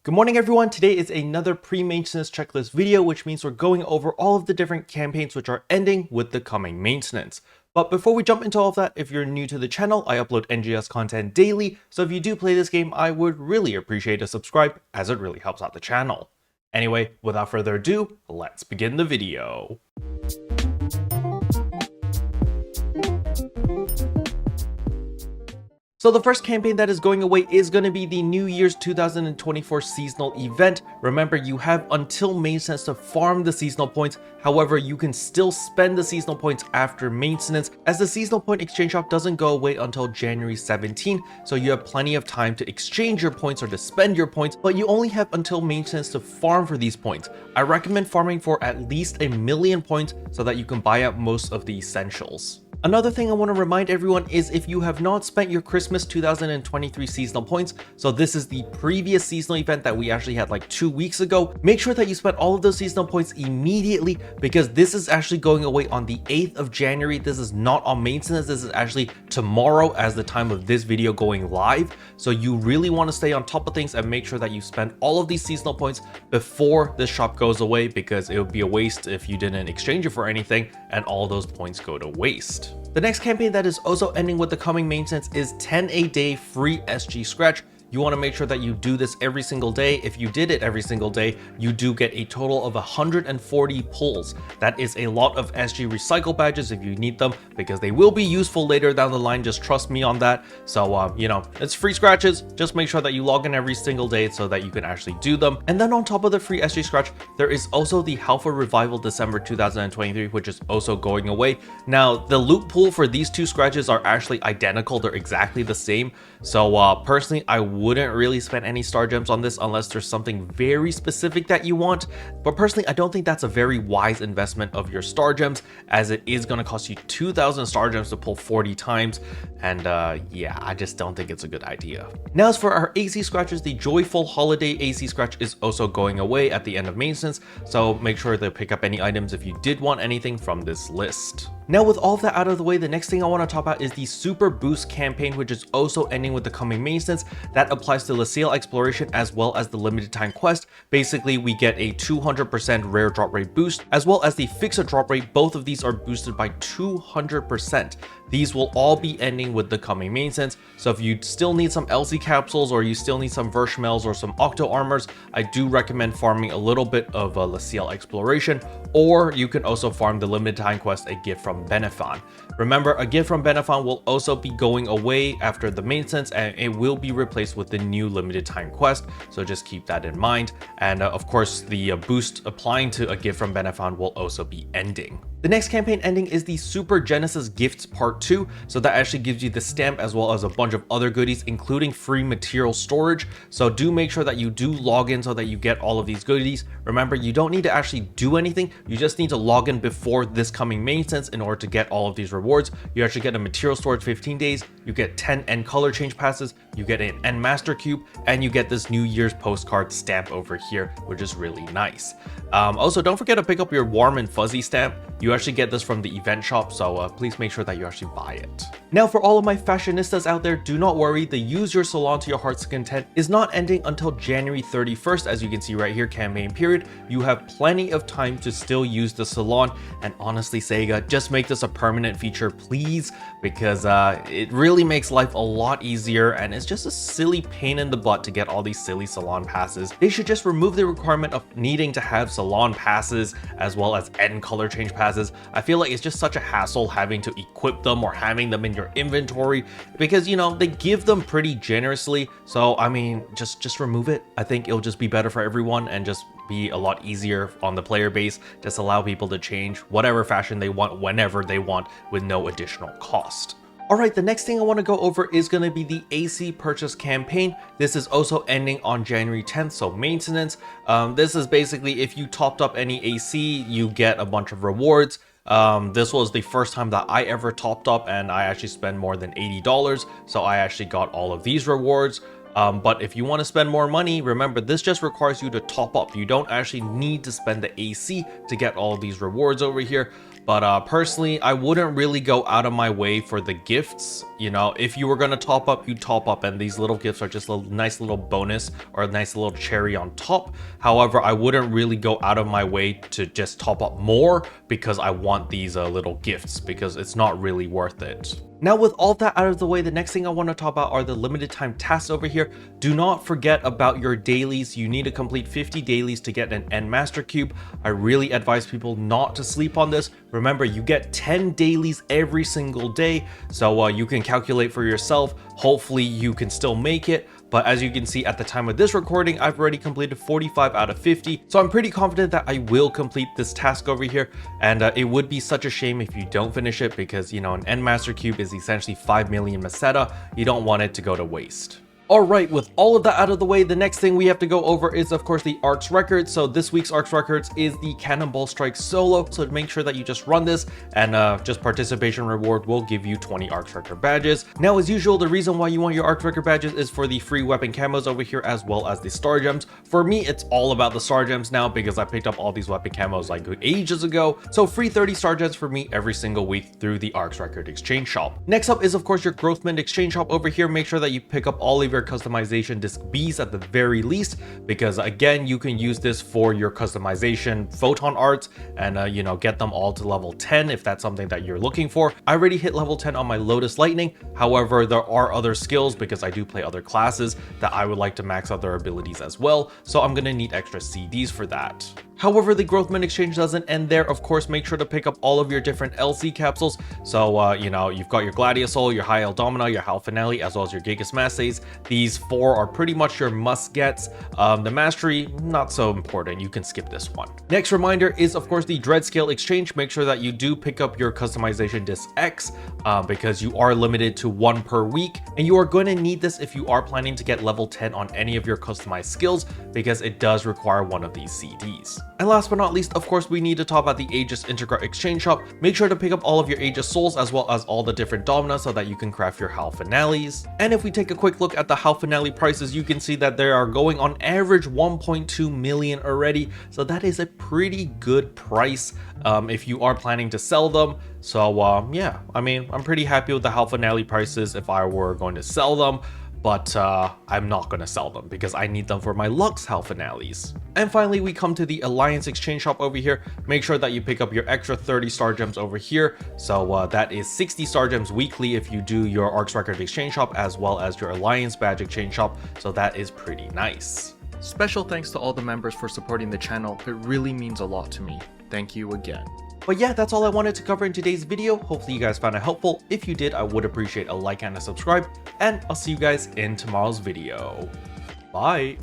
Good morning everyone, today is another pre-maintenance checklist video, which means we're going over all of the different campaigns which are ending with the coming maintenance. But before we jump into all of that, if you're new to the channel, I upload NGS content daily, so if you do play this game, I would really appreciate a subscribe as it really helps out the channel. Anyway, without further ado, let's begin the video. So the first campaign that is going away is going to be the New Year's 2024 seasonal event. Remember, you have until maintenance to farm the seasonal points. However, you can still spend the seasonal points after maintenance, as the seasonal point exchange shop doesn't go away until January 17, so you have plenty of time to exchange your points or to spend your points, but you only have until maintenance to farm for these points. I recommend farming for at least 1,000,000 points so that you can buy out most of the essentials. Another thing I want to remind everyone is if you have not spent your Christmas 2023 seasonal points, so this is the previous seasonal event that we actually had like 2 weeks ago, make sure that you spend all of those seasonal points immediately, because this is actually going away on the 8th of January. This is not on maintenance, this is actually tomorrow as the time of this video going live. So you really want to stay on top of things and make sure that you spend all of these seasonal points before this shop goes away, because it would be a waste if you didn't exchange it for anything and all those points go to waste. The next campaign that is also ending with the coming maintenance is 10 a day free SG scratch. You want to make sure that you do this every single day. If you did it every single day, you do get a total of 140 pulls. That is a lot of SG recycle badges if you need them, because they will be useful later down the line. Just trust me on that. So, it's free scratches. Just make sure that you log in every single day so that you can actually do them. And then on top of the free SG scratch, there is also the Halpha Revival December 2023, which is also going away. Now, the loot pool for these two scratches are actually identical. They're exactly the same. So, personally, I wouldn't really spend any star gems on this unless there's something very specific that you want. But personally, I don't think that's a very wise investment of your star gems, as it is going to cost you 2,000 star gems to pull 40 times. And yeah, I just don't think it's a good idea. Now, as for our AC scratches, the Joyful Holiday AC scratch is also going away at the end of maintenance. So make sure to pick up any items if you did want anything from this list. Now, with all of that out of the way, the next thing I want to talk about is the Super Boost campaign, which is also ending with the coming maintenance. That applies to Salon exploration as well as the limited time quest. Basically, we get a 200% rare drop rate boost, as well as the fixed drop rate. Both of these are boosted by 200%. These will all be ending with the coming maintenance. So if you still need some LC capsules, or you still need some Vershamels or some Octo armors, I do recommend farming a little bit of Salon exploration, or you can also farm the limited time quest, A Gift from Benefon. Remember, A Gift from Benefon will also be going away after the maintenance, and it will be replaced with the new limited time quest, so just keep that in mind. And of course, the boost applying to A Gift from Benefon will also be ending. The next campaign ending is the Super Genesis Gifts Part 2, so that actually gives you the stamp as well as a bunch of other goodies, including free material storage. So do make sure that you do log in so that you get all of these goodies. Remember, you don't need to actually do anything, you just need to log in before this coming maintenance in order to get all of these rewards. You actually get a material storage 15 days, you get 10 end color change passes, you get an end master cube, and you get this New Year's postcard stamp over here, which is really nice. Also, don't forget to pick up your warm and fuzzy stamp. You actually get this from the event shop, so please make sure that you actually buy it. Now, for all of my fashionistas out there, do not worry, the Use Your Salon to Your Heart's Content is not ending until January 31st, as you can see right here, campaign period. You have plenty of time to still use the Salon, and honestly, Sega, just make this a permanent feature, please, because it really makes life a lot easier, and it's just a silly pain in the butt to get all these silly Salon passes. They should just remove the requirement of needing to have Salon passes as well as end color change passes. I feel like it's just such a hassle having to equip them or having them in your inventory, because they give them pretty generously. So I mean, just remove it. I think it'll just be better for everyone and just be a lot easier on the player base. Just allow people to change whatever fashion they want whenever they want with no additional cost. Alright, the next thing I want to go over is going to be the AC purchase campaign. This is also ending on January 10th, so maintenance. This is basically if you topped up any AC, you get a bunch of rewards. This was the first time that I ever topped up, and I actually spent more than $80, so I actually got all of these rewards. But if you want to spend more money, remember, this just requires you to top up. You don't actually need to spend the AC to get all of these rewards over here. But personally, I wouldn't really go out of my way for the gifts. You know, if you were gonna top up, you top up, and these little gifts are just a nice little bonus or a nice little cherry on top. However, I wouldn't really go out of my way to just top up more because I want these little gifts, because it's not really worth it. Now, with all that out of the way, the next thing I want to talk about are the limited time tasks over here. Do not forget about your dailies. You need to complete 50 dailies to get an End Master Cube. I really advise people not to sleep on this. Remember, you get 10 dailies every single day, so you can calculate for yourself. Hopefully you can still make it. But as you can see at the time of this recording, I've already completed 45 out of 50. So I'm pretty confident that I will complete this task over here. And it would be such a shame if you don't finish it, because, you know, an End Master Cube is essentially 5 million Meseta. You don't want it to go to waste. Alright, with all of that out of the way, the next thing we have to go over is, of course, the Arks Records. So this week's Arks Records is the Cannonball Strike Solo. So make sure that you just run this, and just participation reward will give you 20 Arks Record badges. Now, as usual, the reason why you want your Arks Record badges is for the free weapon camos over here, as well as the star gems. For me, it's all about the star gems now, because I picked up all these weapon camos like ages ago. So free 30 star gems for me every single week through the Arks Record Exchange Shop. Next up is, of course, your Growth Mint Exchange Shop over here. Make sure that you pick up all of your customization disc Bs at the very least, because again, you can use this for your customization photon arts and you know, get them all to level 10 if that's something that you're looking for. I already hit level 10 on my Lotus Lightning. However, there are other skills, because I do play other classes, that I would like to max out their abilities as well, so I'm gonna need extra CDs for that. However, the Growth Mint Exchange doesn't end there. Of course, make sure to pick up all of your different LC capsules. So, you know, you've got your Gladiosol, your High Eldomina, your Halpha, as well as your Gigas Masses. These 4 are pretty much your must-gets. The Mastery, not so important. You can skip this one. Next reminder is, of course, the Dread Scale Exchange. Make sure that you do pick up your Customization Disc X, because you are limited to 1 per week. And you are going to need this if you are planning to get level 10 on any of your customized skills, because it does require one of these CDs. And last but not least, of course, we need to top out the Aegis Integra Exchange Shop. Make sure to pick up all of your Aegis Souls, as well as all the different Domina, so that you can craft your Hal Finales. And if we take a quick look at the Hal Finale prices, you can see that they are going on average 1.2 million already. So that is a pretty good price if you are planning to sell them. So yeah, I mean, I'm pretty happy with the Hal Finale prices if I were going to sell them. But I'm not going to sell them, because I need them for my Lux Hal Finales. And finally, we come to the Alliance Exchange Shop over here. Make sure that you pick up your extra 30 star gems over here. So that is 60 star gems weekly if you do your Arks Record Exchange Shop, as well as your Alliance Badge Exchange Shop. So that is pretty nice. Special thanks to all the members for supporting the channel. It really means a lot to me. Thank you again. But yeah, that's all I wanted to cover in today's video. Hopefully you guys found it helpful. If you did, I would appreciate a like and a subscribe, and I'll see you guys in tomorrow's video. Bye!